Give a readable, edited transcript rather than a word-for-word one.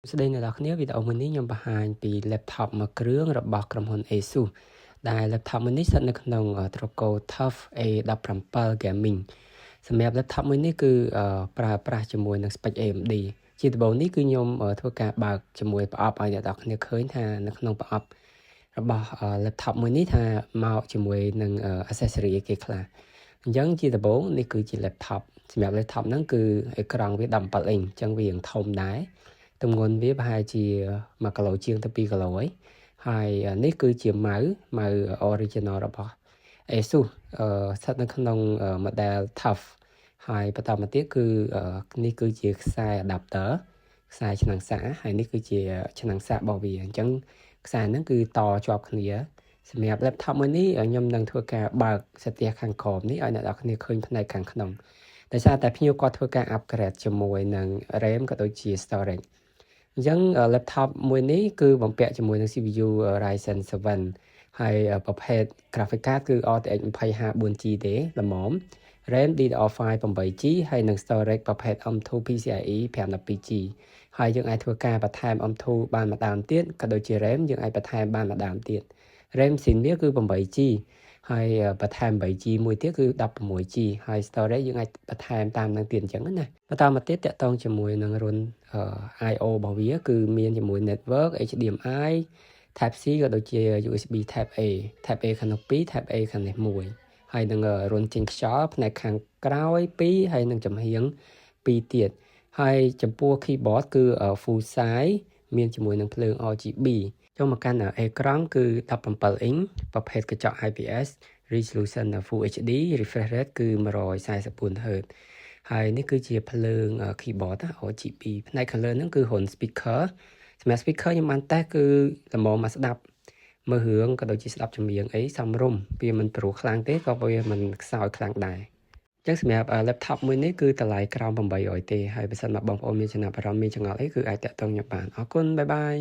ស្ដីអ្នកនរគ្នាវីដេអូមួយនេះខ្ញុំបង្ហាញពី laptop មួយគ្រឿងរបស់ក្រុមហ៊ុន ASUS ដែល laptop មួយនេះស្ថិតនៅក្នុងត្រកូល TUF A17 Gaming សម្រាប់ laptop មួយនេះគឺប្រើប្រាស់ជាមួយនឹង spec AMD ជាដំបូងនេះគឺខ្ញុំធ្វើការបើកជាមួយប្រអប់ឲ្យអ្នកនរគ្នាឃើញថានៅក្នុងប្រអប់របស់ laptop មួយនេះថាមកជាមួយនឹង accessory អីគេខ្លះអញ្ចឹងជាដំបូងនេះគឺជា laptop សម្រាប់ laptop ហ្នឹងគឺអេក្រង់វា17 អ៊ីងអញ្ចឹងវាធំដែរទម្ងន់វាប្រហែលជា1គីឡូជាងទៅ2គីឡូហើយនេះគឺជាម៉ៅ original របស់ ASUS ស្ថិតនៅក្នុង model TUF ហើយបន្តមកទៀតគឺនេះគឺជាខ្សែ adapter ខ្សែឆ្នាំងសាកហើយនេះគឺជាឆ្នាំងសាករបស់វាអញ្ចឹងខ្សែហ្នឹងគឺតជាប់គ្នាសម្រាប់ laptop មួយនេះខ្ញុំនឹងធ្វើការបើកសន្ទះខាងក្រោមនេះឲ្យអ្នកនរគ្នាឃើញផ្នែកខាងក្នុងដោយសារតែភ្ញៀវគាត់ធ្វើការ upgrade ជាមួយនឹង RAM ក៏ដូចជា storage អញ្ចឹង laptop មួយនេះគឺបំពាក់ជាមួយនឹង CPU Ryzen 7 ហើយប្រភេទ graphic card គឺ RTX 2054G ទេល្មម RAM DDR5 8G ហើយនិង storage ប្រភេទ M2 PCIe 512G ហើយយើងអាចធ្វើការបន្ថែម M2 បានម្ដងទៀតក៏ដូចជា RAM យើងអាចបន្ថែមបានម្ដងទៀត RAM ស៊ីនវាគឺ 8G ហើយបន្ថែម 8G មួយទៀតគឺ 16G ហើយ storage យើងអាចបន្ថែមតាមនឹងទៀតអញ្ចឹងណាបន្តមកទៀតតាក់ទងជាមួយនឹងរុនI/O របស់វាគឺមានជាមួយ network HDMI Type C ក៏ដូចជា USB Type A Type A ខាងនោះ2 Type A ខាងនេះ1ហើយនឹងរុនចេញខ្យល់ផ្នែកខាងក្រោយ2ហើយនឹងចំហៀង2ទៀតហើយចំពោះ keyboard គឺ full size មានជាមួយនឹងភ្លើង RGB ចូលមកកាន់អេក្រង់គឺ17 អ៊ីងប្រភេទកញ្ចក់ IPS resolution Full HD refresh rate គឺ 144Hz ហើយនេះគឺជាភ្លើង keyboard RGB ផ្នែកខាងលើហ្នឹងគឺរុន speaker សម្រាប់ speaker ខ្ញុំបានតេស្តគឺល្មមមកស្ដាប់មើលរឿងក៏ដូចជាស្ដាប់ចម្រៀងអីសមរម្យវាមិនព្រោះខ្លាំងទេក៏វាមិនខ្សោយខ្លាំងដែរអញ្ចឹងសម្រាប់ laptop មួយនេះគឺតម្លៃក្រោម800ទេហើយបើសិនមកបងប្អូនមានចំណាប់អារម្មណ៍មានចង្អល់អីគឺអាចតាក់ទងខ្ញុំបានអរគុណបាយបាយ